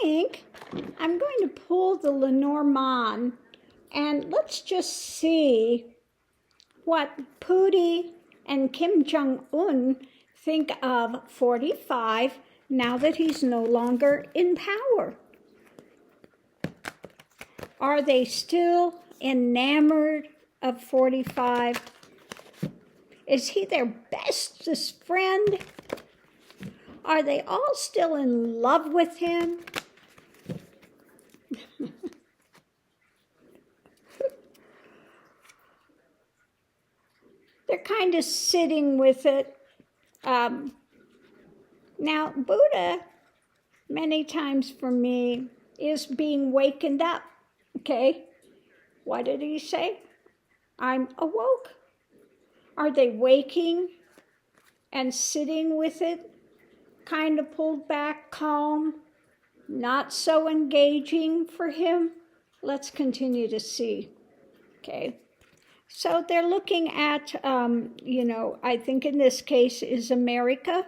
think I'm going to pull the Lenormand and let's just see what Putin and Kim Jong-un think of 45 now that he's no longer in power. Are they still enamored of 45? Is he their bestest friend? Are they all still in love with him? They're kind of sitting with it. Now, Buddha, many times for me, is being wakened up. Okay? What did he say? I'm awoke. Are they waking and sitting with it? Kind of pulled back, calm, not so engaging for him? Let's continue to see. Okay? So they're looking at, I think in this case is America.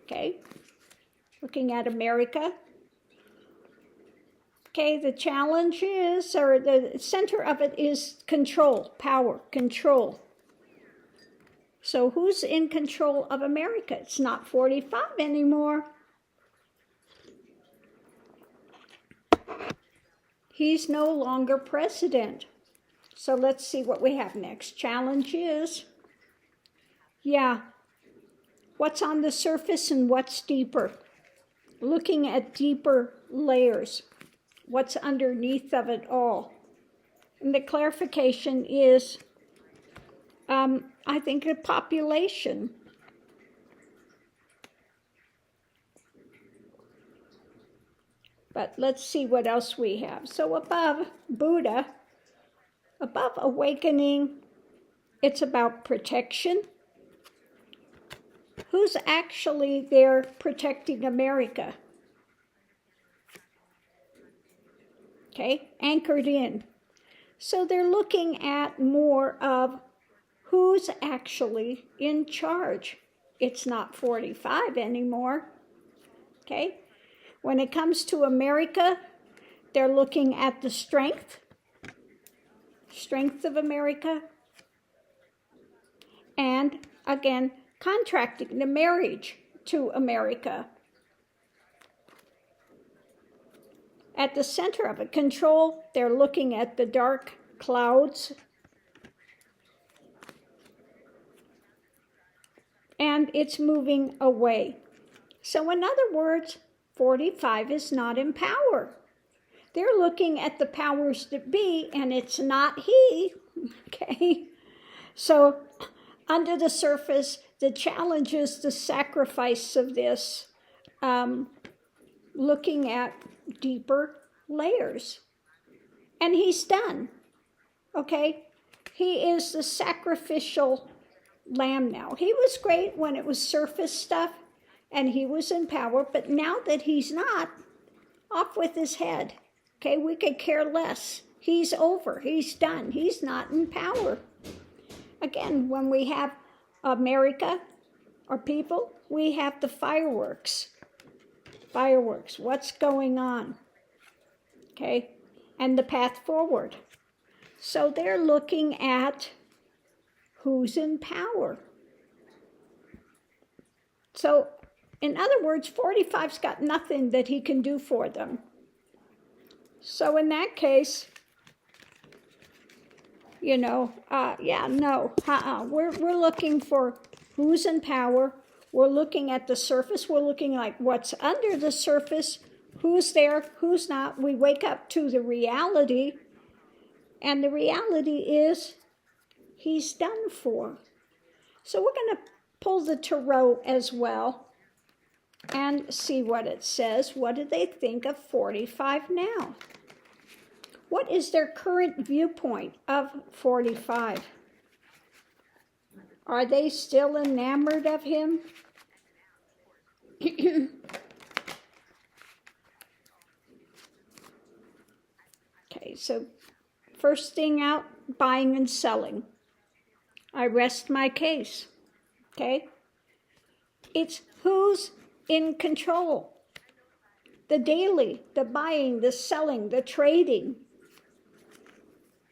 Okay? Looking at America. Okay, the challenge is, or the center of it is control, power, control. So who's in control of America? It's not 45 anymore. He's no longer president. So let's see what we have next. Challenge is, what's on the surface and what's deeper? Looking at deeper layers. What's underneath of it all? And the clarification is, I think, the population. But let's see what else we have. So above Buddha, above awakening, it's about protection. Who's actually there protecting America? Okay, anchored in. So they're looking at more of who's actually in charge. It's not 45 anymore. Okay, when it comes to America, they're looking at the strength of America, and again, contracting the marriage to America. At the center of it, control, they're looking at the dark clouds. And it's moving away. So in other words, 45 is not in power. They're looking at the powers that be, and it's not he. Okay? So under the surface, the challenge is the sacrifice of this, looking at deeper layers. And he's done. Okay? He is the sacrificial lamb now. He was great when it was surface stuff and he was in power, but now that he's not, off with his head. Okay? We could care less. He's over. He's done. He's not in power. Again, when we have America or people, we have the fireworks. Fireworks, what's going on? Okay, and the path forward. So they're looking at who's in power. So, in other words, 45's got nothing that he can do for them. So in that case, we're looking for who's in power. We're looking at the surface. We're looking like what's under the surface, who's there, who's not. We wake up to the reality, and the reality is he's done for. So we're going to pull the tarot as well and see what it says. What do they think of 45 now? What is their current viewpoint of 45? Are they still enamored of him? Okay, so first thing out, buying and selling. I rest my case. Okay? It's who's in control. the daily, the buying, the selling, the trading.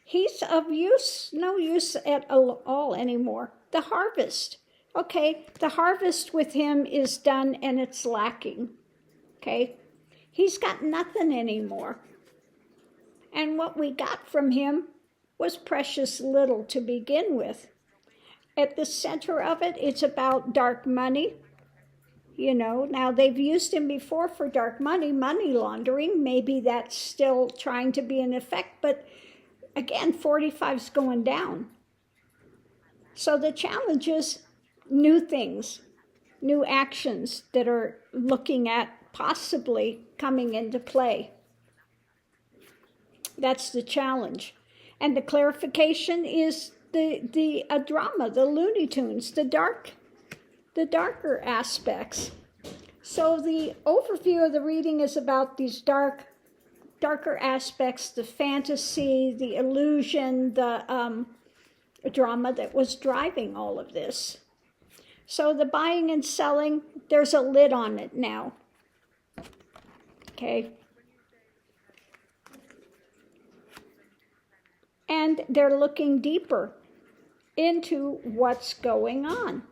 He's of use, no use at all anymore. The harvest. Okay, the harvest with him is done and it's lacking. Okay, he's got nothing anymore. And what we got from him was precious little to begin with. At the center of it, it's about dark money. Now they've used him before for dark money laundering. Maybe that's still trying to be in effect, but again, 45's going down. So the challenge is new things, new actions that are looking at possibly coming into play. That's the challenge. And the clarification is the drama, the Looney Tunes, the darker aspects. So the overview of the reading is about these darker aspects, the fantasy, the illusion, the drama that was driving all of this. So the buying and selling, there's a lid on it now. Okay. And they're looking deeper into what's going on.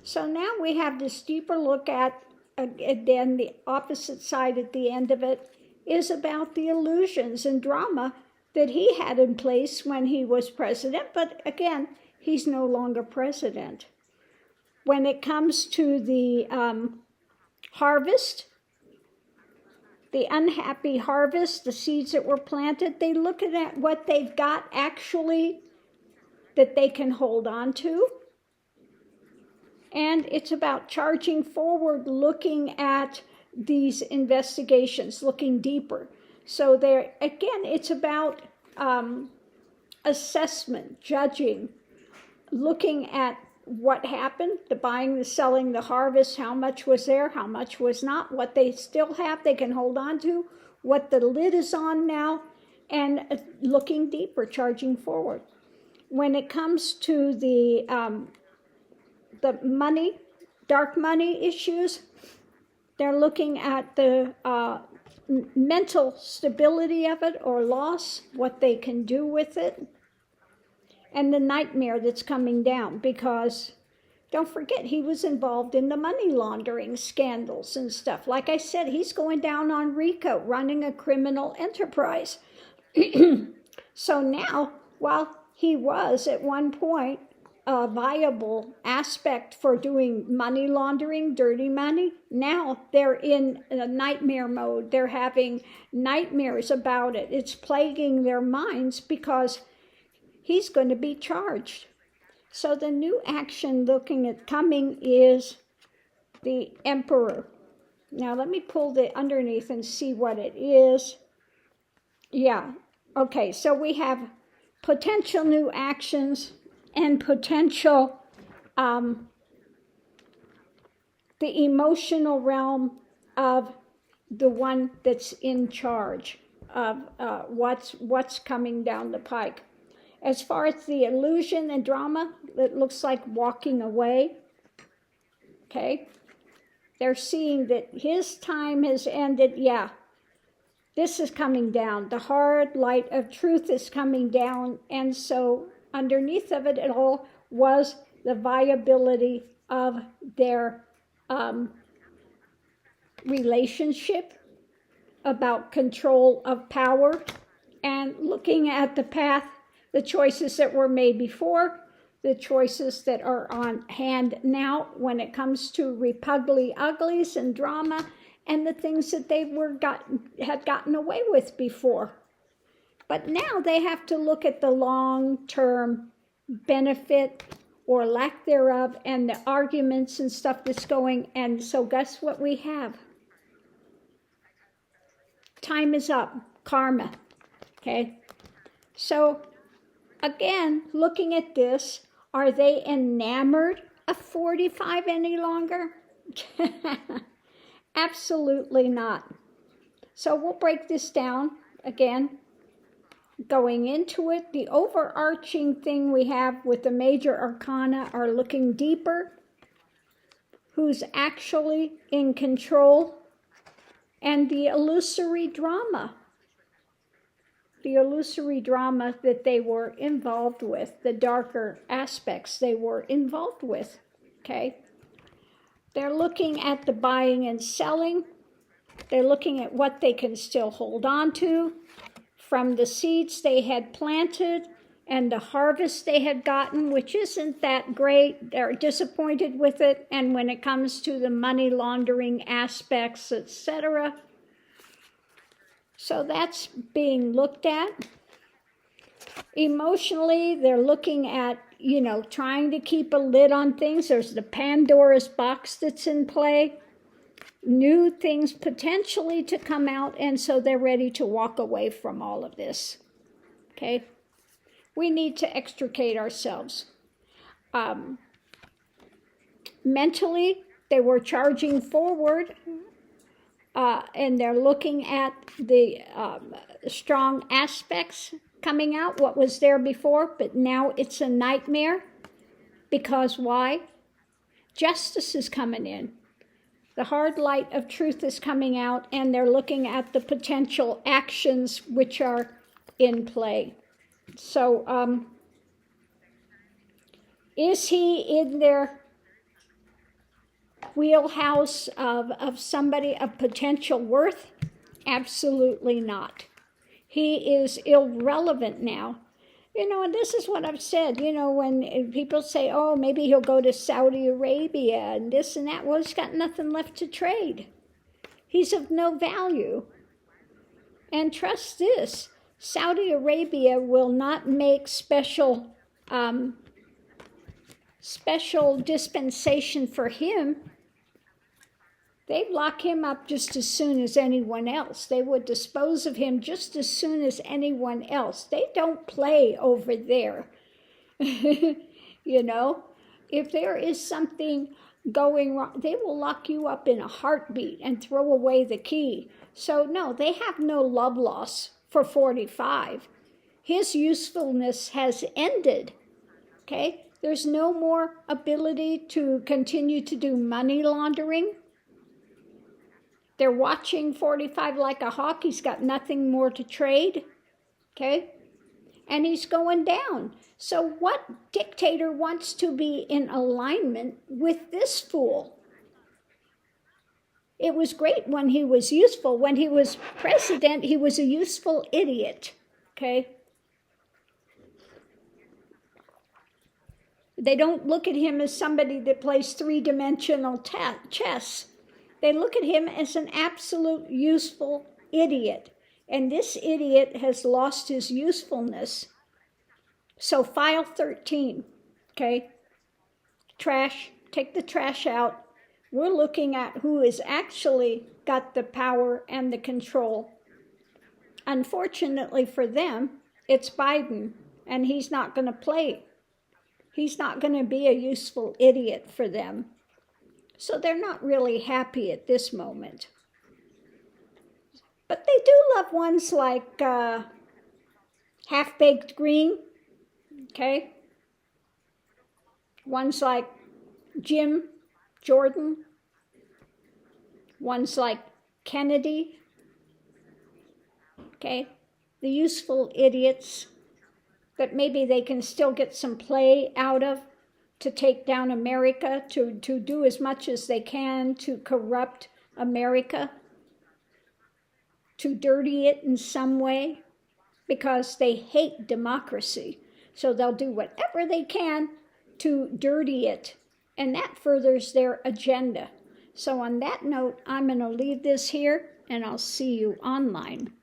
So now we have this deeper look at, then the opposite side at the end of it is about the illusions and drama that he had in place when he was president. But again, he's no longer president. When it comes to the harvest, the unhappy harvest, the seeds that were planted, they look at what they've got actually that they can hold on to. And it's about charging forward, looking at these investigations, looking deeper. So there, again, it's about assessment, judging, looking at what happened, the buying, the selling, the harvest, how much was there, how much was not, what they still have they can hold on to, what the lid is on now, and looking deeper, charging forward. When it comes to the money, dark money issues, they're looking at the mental stability of it or loss, what they can do with it, and the nightmare that's coming down, because don't forget, he was involved in the money laundering scandals and stuff. Like I said, he's going down on RICO, running a criminal enterprise. So now, while he was at one point a viable aspect for doing money laundering, dirty money, now they're in a nightmare mode. They're having nightmares about it. It's plaguing their minds because he's going to be charged. So the new action looking at coming is the Emperor. Now let me pull the underneath and see what it is. Yeah, okay, so we have potential new actions and potential, the emotional realm of the one that's in charge of what's coming down the pike. As far as the illusion and drama, it looks like walking away. Okay? They're seeing that his time has ended. Yeah, this is coming down. The hard light of truth is coming down. And so underneath of it all was the viability of their relationship, about control of power, and looking at the path, the choices that were made before, the choices that are on hand now when it comes to repugly uglies and drama, and the things that they had gotten away with before. But now they have to look at the long-term benefit or lack thereof and the arguments and stuff that's going. And so guess what we have? Time is up. Karma. Okay? So again, looking at this, are they enamored of 45 any longer? Absolutely not. So we'll break this down again. Going into it, the overarching thing we have with the major arcana are looking deeper. Who's actually in control? and the illusory drama that they were involved with, the darker aspects they were involved with, okay? They're looking at the buying and selling. They're looking at what they can still hold on to from the seeds they had planted and the harvest they had gotten, which isn't that great. They're disappointed with it. And when it comes to the money laundering aspects, etc. So that's being looked at. Emotionally, they're looking at, trying to keep a lid on things. There's the Pandora's box that's in play. New things potentially to come out, and so they're ready to walk away from all of this. Okay? We need to extricate ourselves. Mentally, they were charging forward, and they're looking at the strong aspects coming out, what was there before, but now it's a nightmare. Because why? Justice is coming in. The hard light of truth is coming out, and they're looking at the potential actions which are in play. So, is he in their wheelhouse of somebody of potential worth? Absolutely not. He is irrelevant now. And this is what I've said, when people say, oh, maybe he'll go to Saudi Arabia and this and that. Well, he's got nothing left to trade. He's of no value. And trust this, Saudi Arabia will not make special dispensation for him. They'd lock him up just as soon as anyone else. They would dispose of him just as soon as anyone else. They don't play over there. If there is something going wrong, they will lock you up in a heartbeat and throw away the key. So no, they have no love loss for 45. His usefulness has ended. Okay? There's no more ability to continue to do money laundering. They're watching 45 like a hawk. He's got nothing more to trade, okay? And he's going down. So what dictator wants to be in alignment with this fool? It was great when he was useful. When he was president, he was a useful idiot, okay? They don't look at him as somebody that plays three-dimensional chess. They look at him as an absolute useful idiot. And this idiot has lost his usefulness. So file 13, okay? Trash, take the trash out. We're looking at who has actually got the power and the control. Unfortunately for them, it's Biden, and he's not going to play. He's not going to be a useful idiot for them. So they're not really happy at this moment. But they do love ones like Half-Baked Green, okay? Ones like Jim Jordan. Ones like Kennedy, okay? The useful idiots that maybe they can still get some play out of, to take down America, to do as much as they can to corrupt America, to dirty it in some way, because they hate democracy. So they'll do whatever they can to dirty it, and that furthers their agenda. So on that note, I'm going to leave this here, and I'll see you online.